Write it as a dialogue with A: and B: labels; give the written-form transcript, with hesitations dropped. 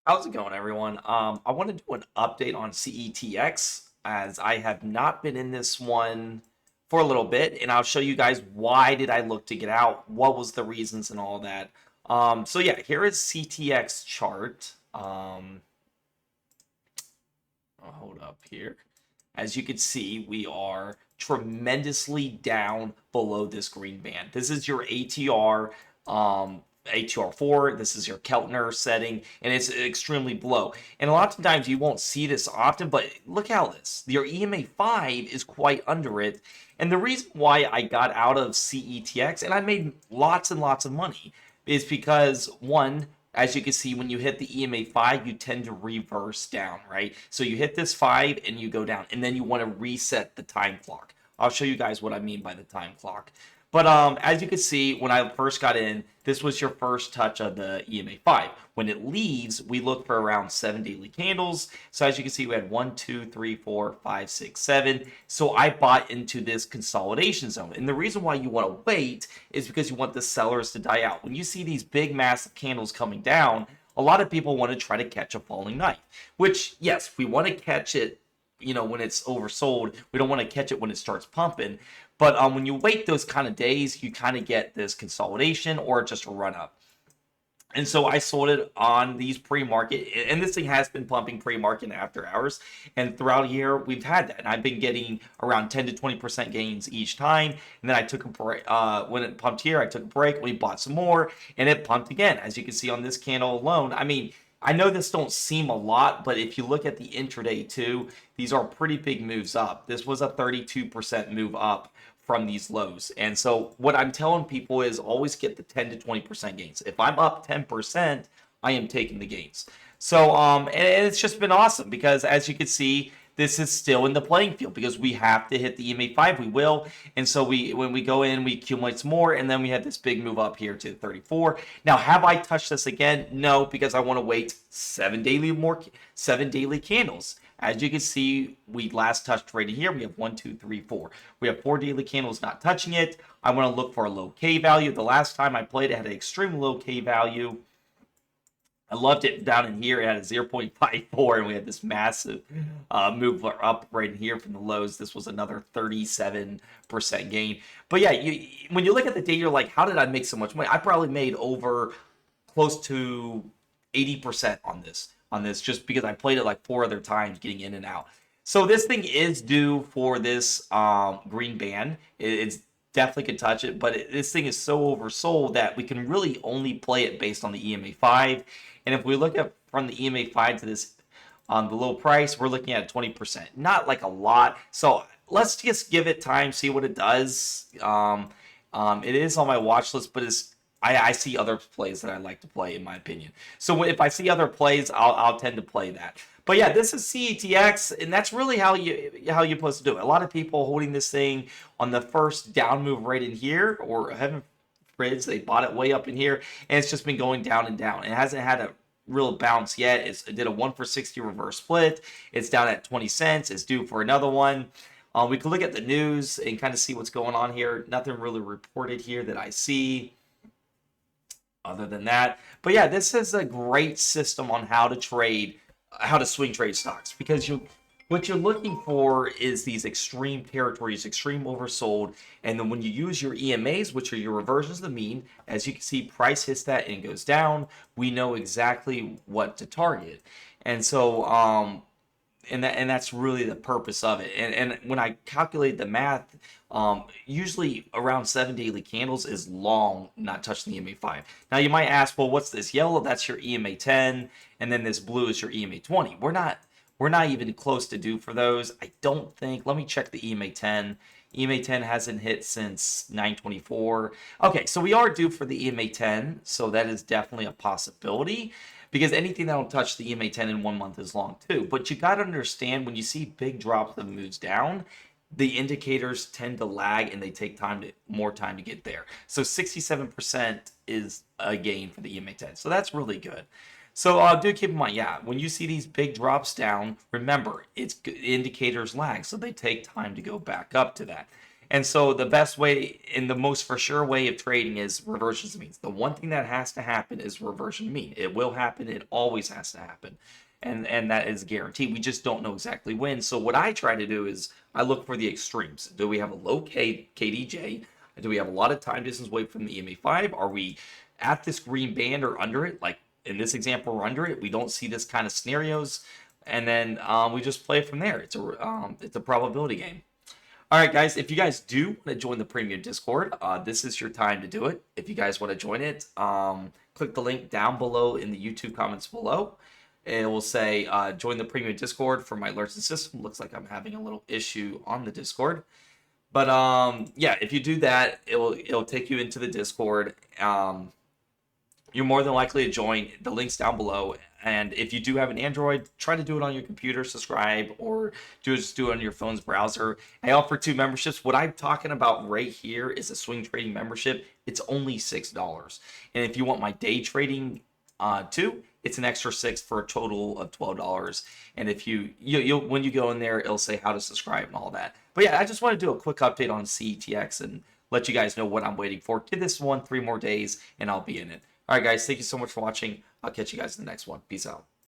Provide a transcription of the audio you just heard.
A: How's it going, everyone? I want to do an update on CETX as I have not been in this one for a little bit, and I'll show you guys why did I look to get out, what was the reasons, and all that. So yeah, here is CTX chart. I'll hold up here. As you can see, we are tremendously down below this green band. This is your ATR4. This is your Keltner setting, and it's extremely below. And a lot of times you won't see this often, but look how this. Your EMA 5 is quite under it. And the reason why I got out of CETX, and I made lots and lots of money, is because one, as you can see, when you hit the EMA 5, you tend to reverse down, right? So you hit this 5 and you go down, and then you want to reset the time clock. I'll show you guys what I mean by the time clock. But as you can see, when I first got in, this was your first touch of the EMA 5. When it leaves, we look for around 7 daily candles. So as you can see, we had 1, 2, 3, 4, 5, 6, 7. So I bought into this consolidation zone. And the reason why you want to wait is because you want the sellers to die out. When you see these big, massive candles coming down, a lot of people want to try to catch a falling knife, which, yes, we want to catch it when it's oversold. We don't want to catch it when it starts pumping. But when you wait those kind of days, you kind of get this consolidation or just a run up. And so I sold it on these pre-market, and this thing has been pumping pre-market and after hours. And throughout a year, we've had that, and I've been getting around 10 to 20% gains each time. And then I took a break when it pumped here. I took a break. We bought some more, and it pumped again, as you can see on this candle alone. I mean, I know this don't seem a lot, but if you look at the intraday too, these are pretty big moves up. This was a 32% move up from these lows. And so what I'm telling people is always get the 10 to 20% gains. If I'm up 10%, I am taking the gains. So and it's just been awesome because as you can see, this is still in the playing field because we have to hit the EMA 5. We will. And so when we go in, we accumulate some more, and then we had this big move up here to 34. Now, have I touched this again? No, because I want to wait 7 daily candles. As you can see, we last touched right here. We have 1, 2, 3, 4. We have 4 daily candles not touching it. I want to look for a low K value. The last time I played it had an extreme low K value. I loved it down in here. It had a 0.54, and we had this massive move up right in here from the lows. This was another 37% gain. But yeah, when you look at the data, you're like, how did I make so much money? I probably made over close to 80% on this just because I played it like 4 other times getting in and out. So this thing is due for this green band. It's definitely could touch it, but this thing is so oversold that we can really only play it based on the EMA 5. And if we look at from the EMA 5 to this the low price, we're looking at 20%. Not like a lot. So let's just give it time, see what it does. It is on my watch list, but I see other plays that I like to play, in my opinion. So if I see other plays, I'll tend to play that. But yeah, this is CETX, and that's really how you're supposed to do it. A lot of people holding this thing on the first down move right in here, or heaven forbid, they bought it way up in here, and it's just been going down and down. It hasn't had a real bounce yet. It did a 1 for 60 reverse split. It's down at 20 cents. It's due for another one. We can look at the news and kind of see what's going on here. Nothing really reported here that I see other than that. But yeah, this is a great system on how to swing trade stocks because what you're looking for is these extreme territories, extreme oversold, and then when you use your EMAs, which are your reversions of the mean, as you can see, price hits that and goes down. We know exactly what to target, and so and that's really the purpose of it. And when I calculate the math, usually around 7 daily candles is long, not touching the EMA 5. Now you might ask, well, what's this yellow? That's your EMA 10, and then this blue is your EMA 20. We're not even close to due for those. I don't think. Let me check the EMA 10. EMA 10 hasn't hit since 924. Okay, so we are due for the EMA 10, so that is definitely a possibility because anything that will touch the EMA 10 in 1 month is long too. But you got to understand when you see big drops that moves down, the indicators tend to lag and they take more time to get there. So 67% is a gain for the EMA 10. So that's really good. So do keep in mind, yeah, when you see these big drops down, remember, it's indicators lag, so they take time to go back up to that. And so the best way and the most for sure way of trading is reversion to means. The one thing that has to happen is reversion to mean. It will happen. It always has to happen. And that is guaranteed. We just don't know exactly when. So what I try to do is I look for the extremes. Do we have a low KDJ? Do we have a lot of time distance away from the EMA5? Are we at this green band or under it? Like in this example, we're under it. We don't see this kind of scenarios. And then we just play it from there. It's a probability game. All right, guys, if you guys do want to join the premium Discord, this is your time to do it. If you guys want to join it, click the link down below in the YouTube comments below. It will say join the premium Discord for my alerts and system. Looks like I'm having a little issue on the Discord. But yeah, if you do that, it'll take you into the Discord. You're more than likely to join. The link's down below. And if you do have an Android, try to do it on your computer, subscribe, or just do it on your phone's browser. I offer 2 memberships. What I'm talking about right here is a swing trading membership. It's only $6. And if you want my day trading too, it's an extra $6 for a total of $12. And if you'll when you go in there, it'll say how to subscribe and all that. But yeah, I just want to do a quick update on CETX and let you guys know what I'm waiting for. Give this one 3 more days and I'll be in it. All right, guys, thank you so much for watching. I'll catch you guys in the next one. Peace out.